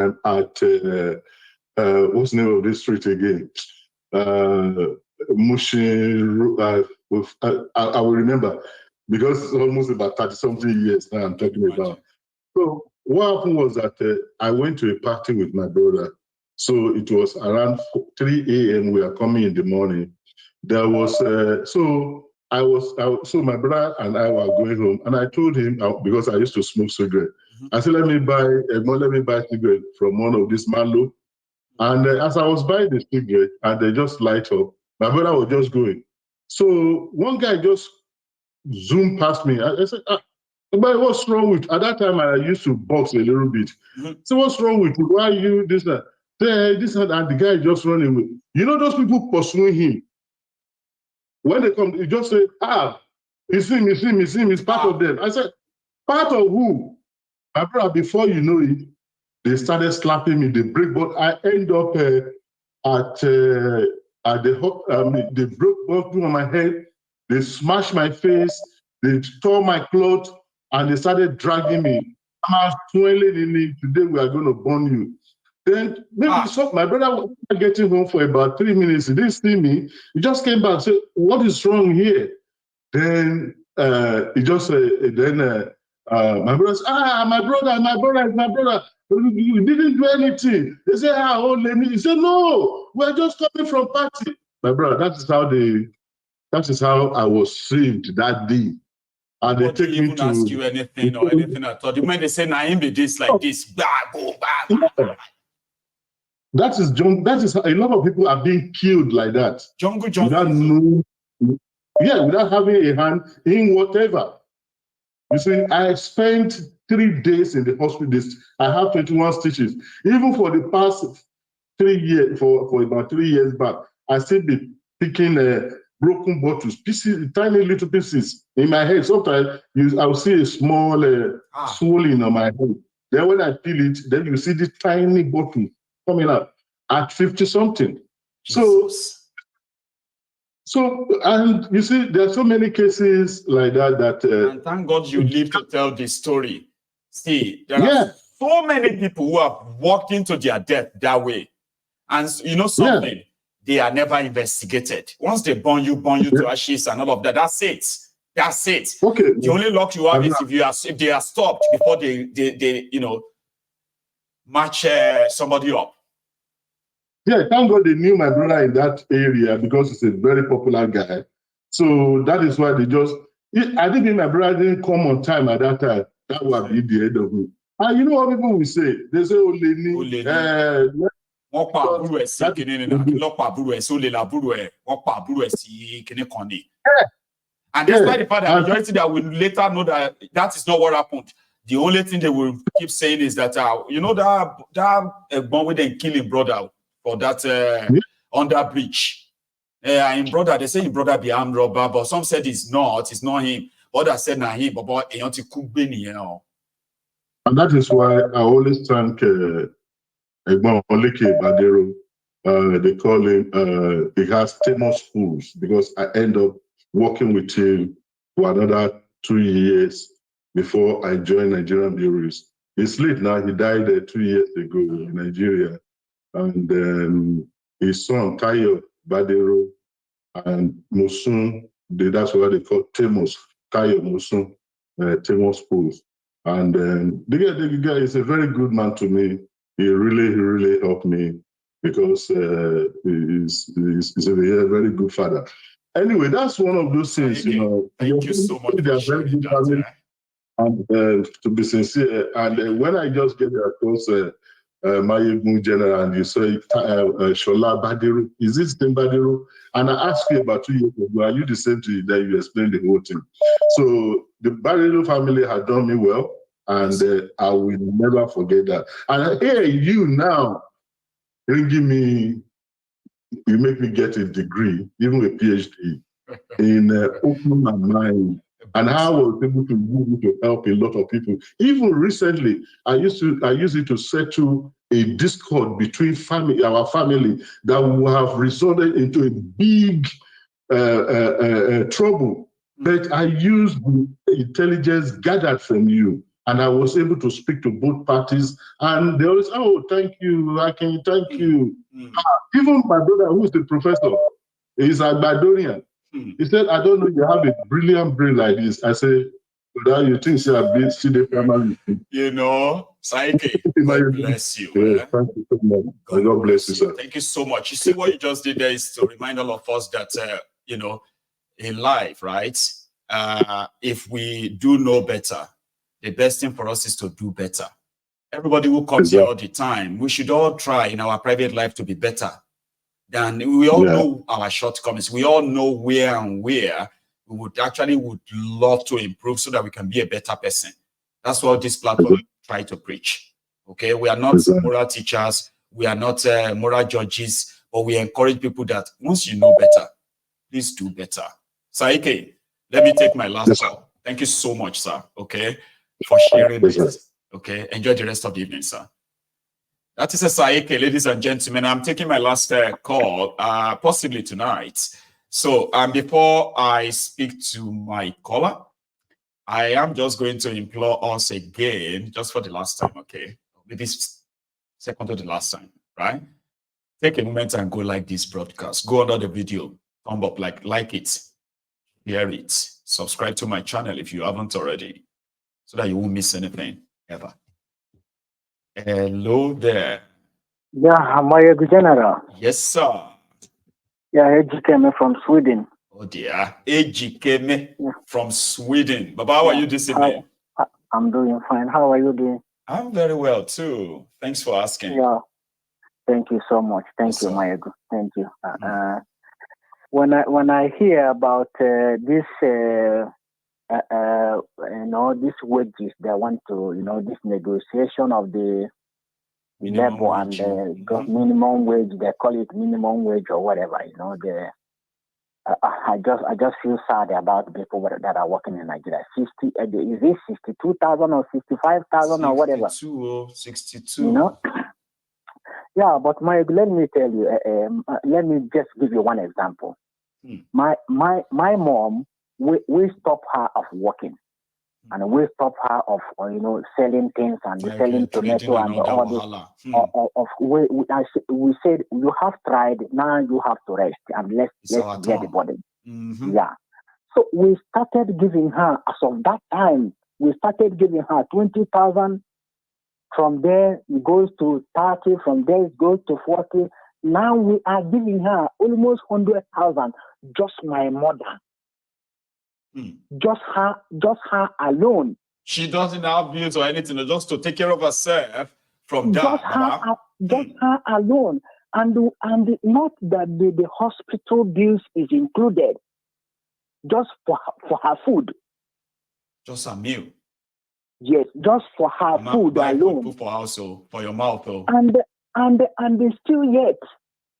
at what's the name of this street again? Mushin. I will remember because it's almost about 30-something years now I'm talking about. So what happened was that I went to a party with my brother. So it was around 3 a.m. We are coming in the morning. There was so my brother and I were going home, and I told him because I used to smoke cigarette. I said, let me buy cigarette from one of these Malo. And as I was buying the cigarette, and they just light up, my brother was just going. So one guy just zoomed past me. I said, but what's wrong with, at that time I used to box a little bit. So what's wrong with you? Why are you this and and the guy just running away. You know those people pursuing him. When they come, you just say, it's him, it's part of them. I said, part of who? My brother, before you know it, they started slapping me, they break, but I end up at the they broke both on my head, they smashed my face, they tore my clothes, and they started dragging me. I'm swelling in it. Today we are going to burn you. Then maybe my brother was getting home for about 3 minutes. He didn't see me. He just came back and said, what is wrong here? Then he just said, my brother said, my brother. You didn't do anything. They said, let me. He said, no, we're just coming from party. My brother, that is how I was saved that day. And they take me to ask you anything or anything at all. The moment they say, nah, him be this like this, That is how a lot of people are being killed like that. Jungle. Without having a hand in whatever. You see, I spent 3 days in the hospital. I have 21 stitches. Even for the past 3 years, for about 3 years back, I still be picking broken bottles, pieces, tiny little pieces in my head. Sometimes I'll see a small swelling on my head. Then when I feel it, then you see this tiny bottle coming up at 50-something. So, and you see, there are so many cases like that. And thank God you live to tell this story. See, there are so many people who have walked into their death that way. And you know something? Yeah. They are never investigated. Once they burn you to ashes and all of that, that's it. That's it. Okay. The only luck you have is if they are stopped before they match somebody up. Yeah, thank God they knew my brother in that area because he's a very popular guy. So that is why they just. I think my brother didn't come on time at that time. That would be the end of it. And you know what people will say? They say, wọ́n pa àbúrò ẹ̀ sí kíní nínú lọ́pọ̀ àbúrò ẹ̀ sí olè làbúrò ẹ̀ wọ́n pa àbúrò ẹ̀ sí kíní kan ní. And despite the fact that the majority that will later know that that is not what happened, the only thing they will keep saying is that you know that one way they kill him brother for that under bridge. Him brother, they say his brother be armed robber, but some said it's not him. Others said not him, but èèyàn ti kú gbé nìyẹn. And that is why I always thank Egbon Oleke Badero. They call him, he has famous fools because I end up working with him for another 2 years before I joined Nigerian Breweries. He's late now. He died 2 years ago in Nigeria. And his son, Tayo Badero, and Musun, that's what they call Temos, Tayo Musun, Temos fools. And the guy is a very good man to me. He really helped me because he's a very good father. Anyway, that's one of those things, you know. Thank you so much. They are very good family. And to be sincere, and when I just get across Mayegun General and you say Shola Badiru, is this the Badiru? And I asked you about 2 years ago, are you the same to you that you explained the whole thing? So the Badiru family had done me well. And I will never forget that. And here you now bringing me, you make me get a degree, even a PhD, in opening my mind and how I was able to use it to help a lot of people. Even recently, I use it to settle a discord between our family that would have resulted into a big trouble. But I used the intelligence gathered from you And I was able to speak to both parties. And they always, oh, thank you, Akin, thank you. Even my brother, who is the professor, is a Badonian. He said, I don't know, you have a brilliant brain like this. I said, brother, you think you have been see the family? You know, Saike, God bless you. Yes, thank you so much. God bless you, sir. Thank you so much. You see, what you just did there is to remind all of us that, you know, in life, right? If we do know better, the best thing for us is to do better. Everybody who comes here all the time, we should all try in our private life to be better. Then we all know our shortcomings. We all know where we would love to improve so that we can be a better person. That's what this platform try to preach. Okay, we are not moral teachers, we are not moral judges, but we encourage people that once you know better, please do better. Saike, let me take my last call. Thank you so much, sir. Okay, for sharing this. Okay, enjoy the rest of the evening, sir. That is a Saike, ladies and gentlemen. I'm taking my last call, possibly tonight. So before I speak to my caller, I am just going to implore us again, just for the last time, okay? Maybe second to the last time, right? Take a moment and go like this broadcast. Go under the video, thumb up, like it, share it, subscribe to my channel if you haven't already, so that you won't miss anything ever. Hello there. Yeah, am I a general? Yes, sir. Yeah, Ejikeme from Sweden. Oh dear, Ejikeme from Sweden. Baba, how are you this evening? I'm doing fine. How are you doing? I'm very well too. Thanks for asking. Yeah, thank you so much. Thank you, Mayego. Thank you. When I hear about this, these wages, they want to, this negotiation of the labor and the minimum wage, they call it minimum wage or whatever, I just feel sad about people that are working in Nigeria. Is it 62,000 or 65,000 or whatever? 62. You know? Yeah, but let me tell you, let me just give you one example. My mom, we stop her of working. And we stop her of selling things and selling tomato and all this. We said you have tried, now you have to rest and let's get the body. Yeah. So we started giving her, as of that time, we started giving her 20,000. From there it goes to 30. From there it goes to 40. Now we are giving her almost 100,000. Just my mother. Just her alone. She doesn't have bills or anything, just to take care of herself from that. Just her alone. And not that the hospital bills is included. Just for her food. Just a meal. Yes, just for her food alone. Food for house, for your mouth. And still yet.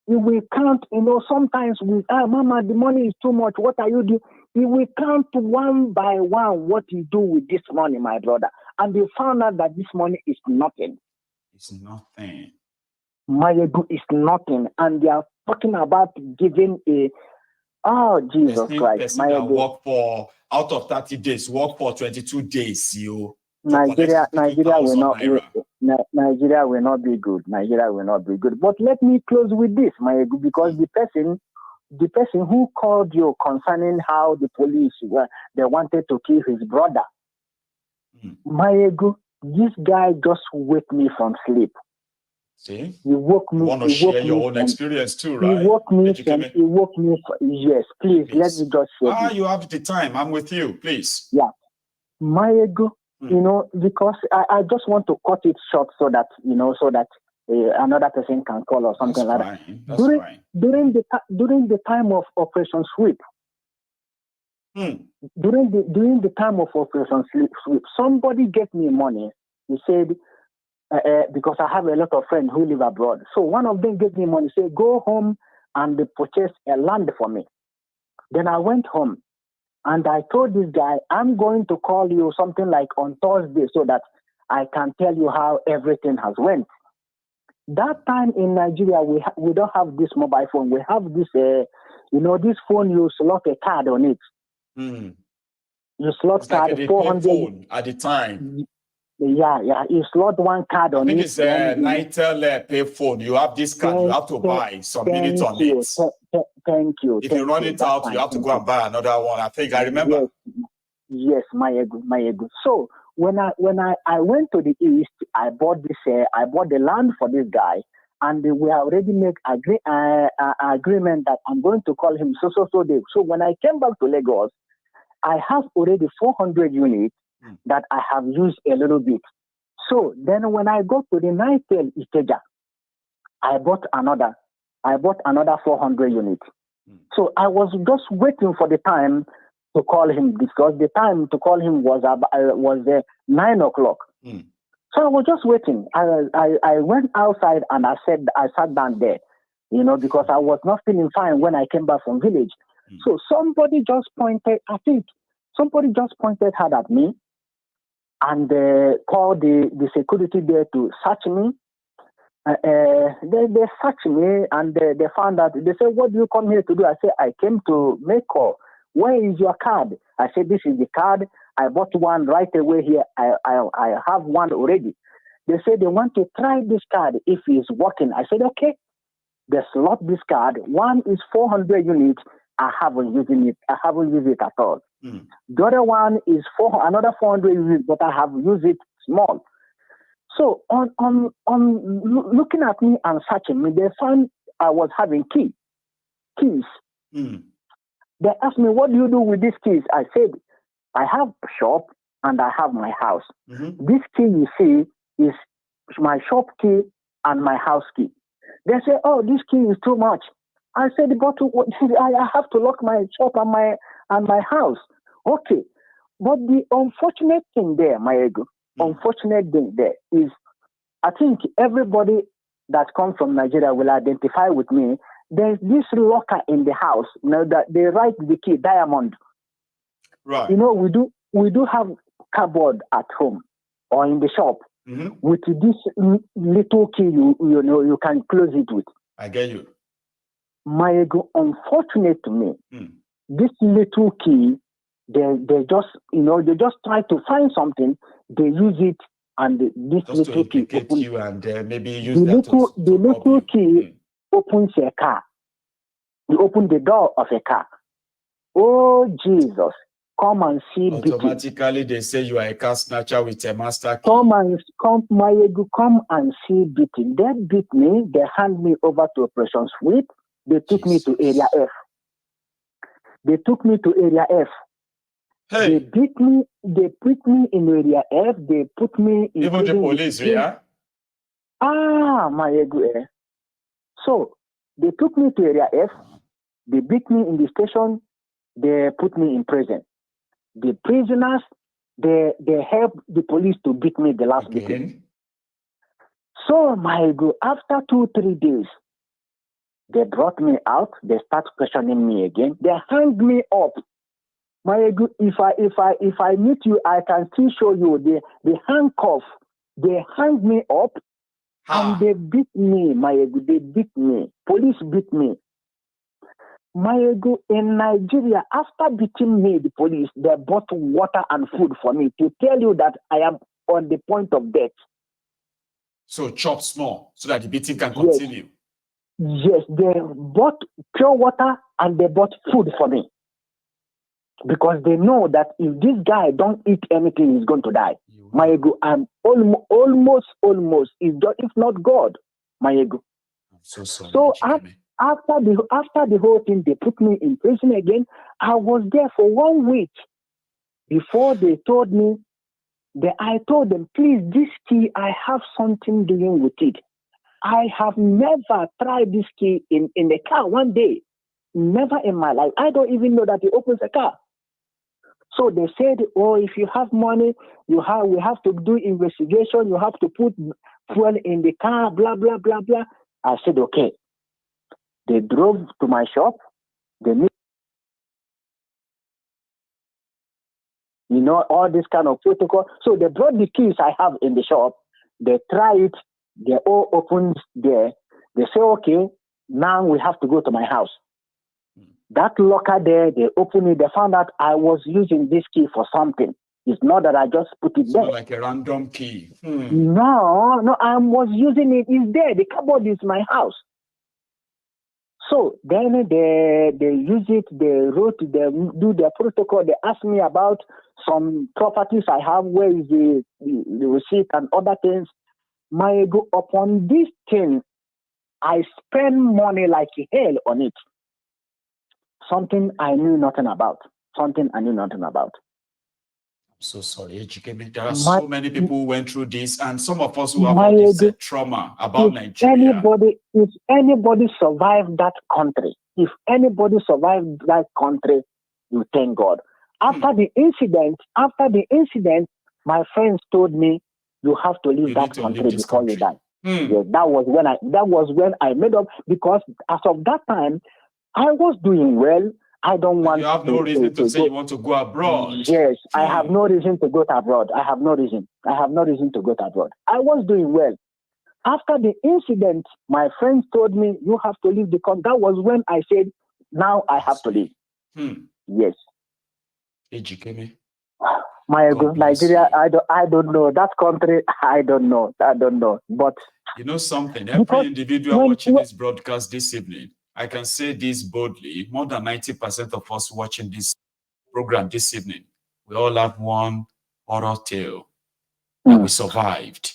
We can't, sometimes Mama, the money is too much. What are you doing? We count one by one what you do with this money, my brother. And they found out that this money is nothing. It's nothing. Mayego is nothing. And they are talking about giving Jesus Christ. Work for, out of 30 days, work for 22 days, Nigeria will not be good. Nigeria will not be good. But let me close with this, Mayego, because the person who called you concerning how the police they wanted to kill his brother. Mayego, this guy just wake me from sleep. See? He woke me. You want to share your own experience too, right? He woke me. Yes, please, let me just share. You have the time. I'm with you, please. Yeah. Mayego, because I just want to cut it short so that, another person can call or something like that. That's fine. During the time of Operation Sweep, during the time of Operation Sweep, somebody gave me money. He said, because I have a lot of friends who live abroad. So one of them gave me money, said, go home and purchase a land for me. Then I went home and I told this guy, I'm going to call you something like on Thursday so that I can tell you how everything has went. That time in Nigeria, we don't have this mobile phone. We have this, this phone, you slot a card on it. You slot it's card like 400 phone at the time. Yeah. You slot one card on it. I think it's a Nitel pay phone. You have this card. You have to buy some minutes on it. Thank you. If you run it out, you have to go and buy another one. I think I remember. Yes, my ego. So when I went to the east, I bought the land for this guy, and we already make agreement that I'm going to call him so day. So when I came back to Lagos, I have already 400 units that I have used a little bit. So then when I go to the Nitel Ikeja, I bought another 400 units. So I was just waiting for the time to call him, because the time to call him was 9 o'clock. So I was just waiting. I went outside and I sat down there, because I was not feeling fine when I came back from village. So somebody just pointed hard at me and called the security there to search me. They searched me and they found out. They said, "What do you come here to do?" I said, "I came to make call. Where is your card?" I said, "This is the card. I bought one right away here. I have one already." They said they want to try this card if it's working. I said, "Okay." They slot this card. One is 400 units. I haven't used it at all. The other one is another 400 units, but I have used it small. So on looking at me and searching me, they found I was having keys. They asked me, "What do you do with these keys?" I said, "I have a shop and I have my house. This key you see is my shop key and my house key." They say, "Oh, this key is too much." I said, "But I have to lock my shop and my house." Okay. But the unfortunate thing there, my ego, unfortunate thing there is, I think everybody that comes from Nigeria will identify with me. There's this locker in the house, that they write the key, diamond. Right. We do have cupboard at home or in the shop with this little key. You can close it with. I get you. My ego, unfortunate to me, this little key, they just try to find something. They use it, and this Just little key opens you and maybe use the that little key opens a car. You open the door of a car. Oh Jesus! Come and see. Automatically, they say you are a car snatcher with a master key. Come and see beating. They beat me. They hand me over to Operation Sweep. They took me to Area F. Hey. They beat me. They put me in Area F. They put me in. Even the police, yeah. My ego. So they took me to Area F. They beat me in the station. They put me in prison. The prisoners, they helped the police to beat me the last weekend. So my ego, after 2-3 days, they brought me out. They start questioning me again. They hanged me up. My ego, if I meet you, I can still show you the handcuff. They hanged me up and they beat me. My ego, they beat me. Police beat me. My ego, in Nigeria, after beating me, the police, they bought water and food for me to tell you that I am on the point of death. So chop small so that the beating can continue. Yes, they bought pure water and they bought food for me. Because they know that if this guy don't eat anything, he's going to die. My ego, I'm almost, if not God, my ego. I'm so sorry. So after the whole thing, they put me in prison again. I was there for 1 week before they told me. I told them, "Please, this key, I have something doing with it. I have never tried this key in the car one day. Never in my life. I don't even know that it opens a car." So they said, "Oh, if you have money, we have to do investigation. You have to put fuel in the car, blah, blah, blah, blah." I said, "Okay." They drove to my shop. They knew, all this kind of protocol. So they brought the keys I have in the shop. They try it. They all opened there. They say, "Okay, now we have to go to my house." That locker there, they opened it. They found out I was using this key for something. It's not that I just put it there. Not like a random key. No, I was using it. It's there. The cupboard is my house. So then they use it, they do their protocol, they ask me about some properties I have, where is the receipt and other things. Upon this thing, I spend money like hell on it. Something I knew nothing about. I'm so sorry, Ejikeme. There are so many people who went through this, and some of us who have all this trauma about Nigeria. If anybody survived that country, you thank God. After the incident, my friends told me, you have to leave that country before you die. Yes, that was when I made up, because as of that time, I was doing well. I don't want. You have no reason to say you want to go abroad. Yes, I have no reason to go abroad. I have no reason to go abroad. I was doing well. After the incident, my friends told me, you have to leave the country. That was when I said, now I have to leave. Yes. Ejikeme. Nigeria, I don't know. That country, I don't know. But you know something? Every individual watching this broadcast this evening, I can say this boldly, more than 90% of us watching this program this evening, we all have one horror tale that we survived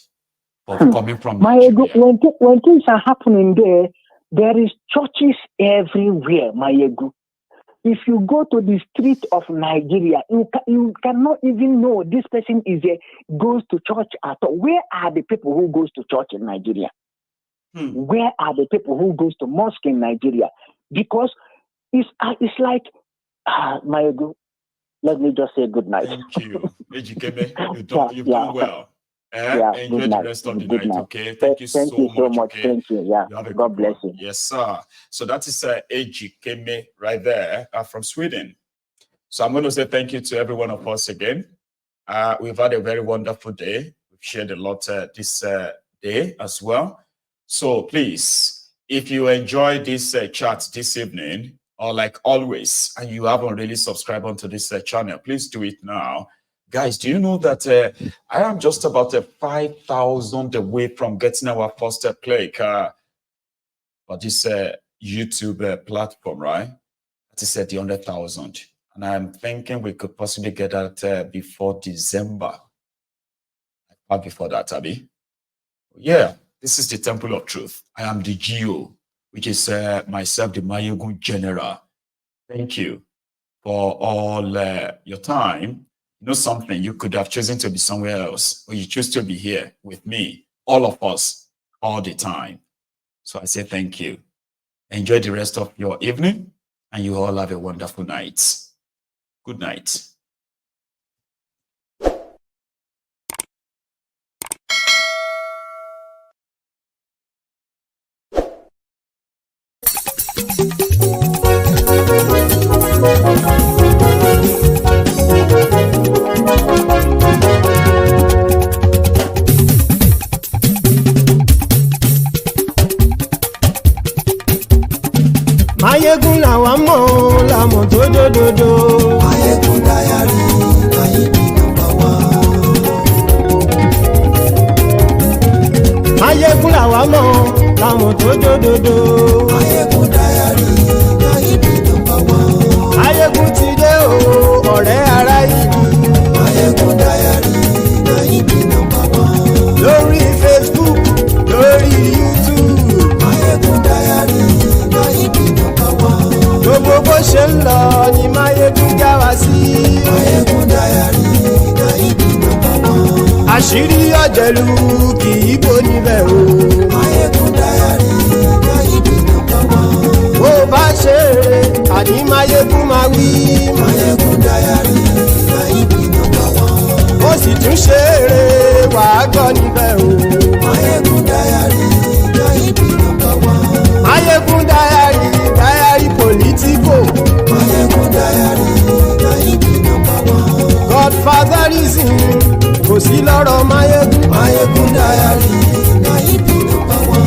of coming from Nigeria. When things are happening there is churches everywhere, my ego. If you go to the street of Nigeria, you cannot even know this person goes to church at all. Where are the people who goes to church in Nigeria? Where are the people who goes to mosque in Nigeria? Because it's like, my ego. Let me just say good night. Thank you, Ejikeme. You've done well. Enjoy the rest of the night. Okay. Thank you so much. Okay? Thank you. Yeah. You God bless you. Yes, sir. So that is Ejikeme right there from Sweden. So I'm going to say thank you to every one of us again. We've had a very wonderful day. We've shared a lot this day as well. So please, if you enjoy this chat this evening, or like always, and you haven't really subscribed onto this channel, please do it now. Guys, do you know that I am just about 5,000 away from getting our first click for this YouTube platform, right? That is the 100,000. And I'm thinking we could possibly get that before December. Before that, Abby. Yeah, this is the Temple of Truth. I am the GO, which is myself, the Mayogun General. Thank you for all your time. You know something, you could have chosen to be somewhere else, but you choose to be here with me, all of us, all the time. So I say thank you. Enjoy the rest of your evening, and you all have a wonderful night. Good night. Mayegun làwa mọ̀ làmọ̀ tó dòdòdò. Mayegun Diary Nayibi #1. Mayegun làwa mọ̀ làmọ̀ tó dòdòdò. Mayegun Diary Nayibi #1. Mayegun ti dé o ọ̀rẹ́ ara yìí. Mayegun Diary Nayibi #1. Lórí Facebook, lórí YouTube. Mayegun Diary Nayibi #1. Gbogbo bó ṣe ń lọ ni Mayegun já wa sí. Mayegun Diary Nayibi #1. Àṣírí ọ̀jẹ̀lú kì í bò níbẹ̀ o. Mayegun Diary Nayibi #1. Bó bá ṣe eré àní Mayegun máa wí. Mayegun Diary Nayibi #1. Ó sì tún ṣe eré wàá gbọ́ níbẹ̀ o. Mayegun Diary Nayibi #1. Mayegun Diary political. Mayegun Diary Nayibi #1. Godfatherism kò sí lọ́rọ̀ Mayegun. Mayegun Diary Nayibi #1.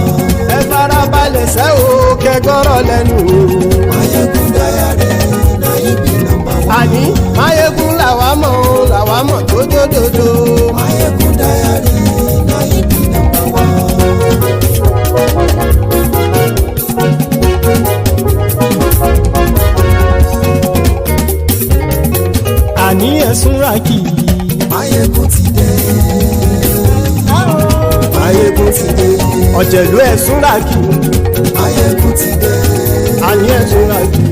Ẹ farabalẹ̀ sẹ́ o kẹgọ́rọ̀ lẹ́nu o. Mayegun Diary Nayibi #1. Àní Mayegun là làwa mọ̀ tó dódòdó. Mayegun Diary, na him be number one. Àní ẹ̀sùn ràkì. Mayegun ti dé. Mayegun ti dé. Ọ̀jẹ̀lú ẹ̀sùn ràkì. Mayegun ti dé. Àní ẹ̀sùn ràkì.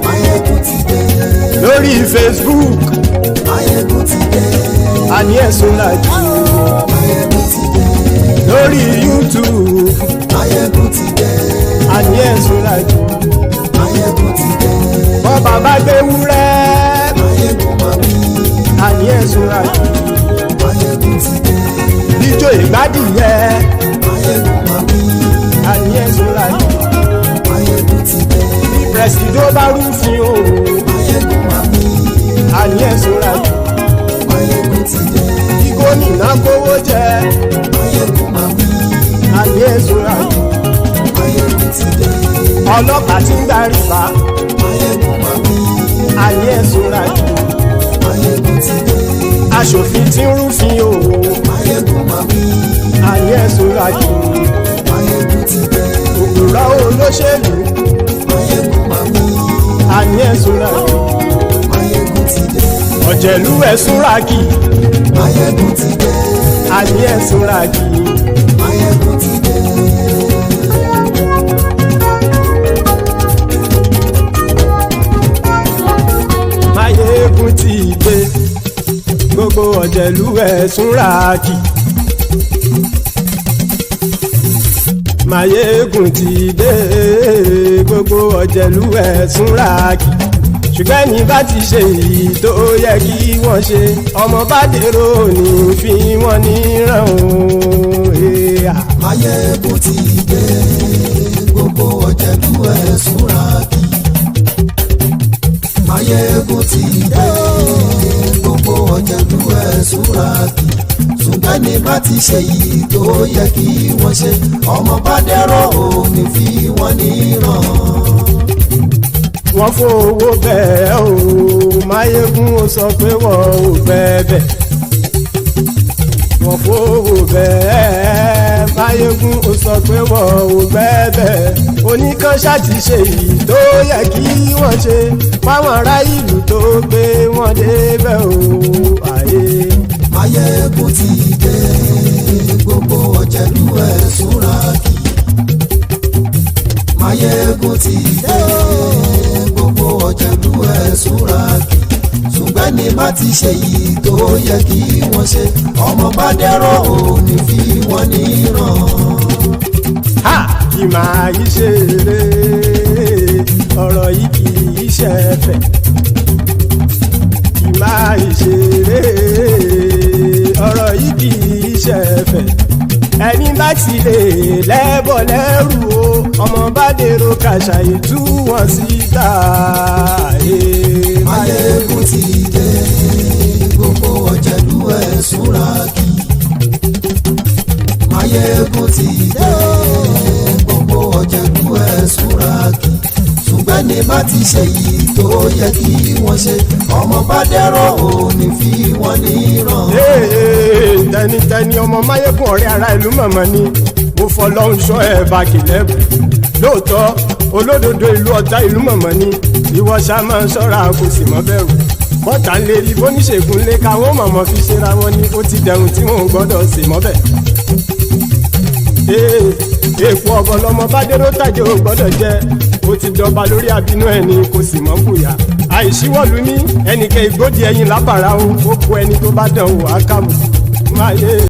Mayegun ti dé. Lórí Facebook. Mayegun ti dé. Àní ẹ̀sùn ràkì. Mayegun ti dé. Lórí YouTube. Mayegun ti dé. Àní ẹ̀sùn ràkì. Mayegun ti dé. Wọ́n bàbá gbé wúrẹ́. Mayegun ma wí. Àní ẹ̀sùn ràkì. Mayegun ti dé. Ijó ìgbádìyẹ. Mayegun ma wí. Àní ẹ̀sùn ràkì. Mayegun ti dé. Bí pẹ̀sìdó bá rúfin o. Mayegun ma wí. Àní ẹ̀sùn ràkì. Mayegun ti dé. Bí gómìnà kówó jẹ. Mayegun ma wí. Àní ẹ̀sùn ràkì. Mayegun ti dé. Ọlọ́pàá tí ń darí bá. Mayegun ma wí. Àní ẹ̀sùn ràkì. Mayegun ti dé. Aṣòfin tí ń rúfin o. Mayegun ma wí. Àní ẹ̀sùn ràkì. Mayegun ti dé. Òpùrọ́ olóṣèlú. Mayegun ma wí. Àní ẹ̀sùn ràkì. Mayegun ti dé. Ọ̀jẹ̀lú ẹ̀sùn ràkì. Mayegun ti dé. Àní ẹ̀sùn ràkì. Mayegun ti dé. Mayegun ti dé. Gbogbo ọ̀jẹ̀lú ẹ̀sùn ràkì. Mayegun ti dé. Gbogbo ọ̀jẹ̀lú ẹ̀sùn ràkì. Ṣùgbọ́n ní bá ti ṣe èyí tó yẹ kí wọ́n ṣe, ọmọ bá dèrò ní fi wọ́n níran o. Mayegun ti dé. Gbogbo ọ̀jẹ̀lú ẹ̀sùn ràkì. Mayegun ti dé. Gbogbo ọ̀jẹ̀lú ẹ̀sùn ràkì. Ṣùgbọ́n ní bá ti ṣe èyí tó yẹ kí wọ́n ṣe, ọmọ bá dẹ̀rọ̀ ò ní fi wọ́n níran. Wọ́n fowó bẹ́ẹ̀ o, Mayegun ó sọ pé wọ́n ò bẹ́ẹ̀. Wọ́n fowó bẹ́ẹ̀, Mayegun ó sọ pé wọ́n ò bẹ́ẹ̀. Oníkan ṣáàtì ṣe èyí tó yẹ kí wọ́n ṣe, fáwọn ará ìlú tó gbé wọn débẹ̀ o. Mayegun ti dé. Gbogbo ọ̀jẹ̀lú ẹ̀sùn ràkì. Mayegun ti dé. Gbogbo ọ̀jẹ̀lú ẹ̀sùn ràkì. Ṣùgbọ́n ní bá ti ṣe yìí tó yẹ kí wọ́n ṣe, ọmọ bá dẹ̀rọ̀ ò ní fi wọ́n níran. Kì máa yí ṣe eré, ọ̀rọ̀ yìí kì í ṣe ẹ̀fẹ̀. Kì máa yí ṣe eré, ọ̀rọ̀ yìí kì í ṣe ẹ̀fẹ̀. Ẹni bá ti lè lẹ́bọ̀ lẹ́rù o, ọmọ bá dèrò kàṣàyè tú wọn síta. Mayegun ti dé. Gbogbo ọ̀jẹ̀lú ẹ̀sùn ràkì. Mayegun ti dé. Gbogbo ọ̀jẹ̀lú ẹ̀sùn ràkì. Ṣùgbọ́n ní bá ti ṣe yìí tó yẹ kí wọ́n ṣe, ọmọ bá dẹ̀rọ̀ ò ní fi wọ́n níran. Tẹnitẹni ọmọ Mayegun ọ̀rẹ́ ara ìlú mọ̀mọ́ ni mo fọlọ́run ṣọ́ ẹ̀ bá kìlẹ́bù. Lóòótọ́ olódodo ìlú ọ̀tá ìlú mọ̀mọ́ ni ìwọ ṣá máa ń ṣọ́ra kò sì mọ́ bẹ̀rù. Bọ́tà ń lè rí bóníṣègùn lé káwọn mọ̀mọ́ fi ṣera wọn ni ó ti dẹrùn tí wọn ò gbọ́dọ̀ sè mọ́bẹ̀. Èèpo ọ̀gọ̀ lọmọ bá dérò tàjẹ́ ò gbọ́dọ̀ jẹ́, ó ti jọba lórí àbínú ẹni kò sì mọ́ bùyà. Àìsíwọ́lu ní ẹnìkẹ́ ìgbódì ẹyin lábàrá o, ó kó ẹni tó bá dán wò á kàmù.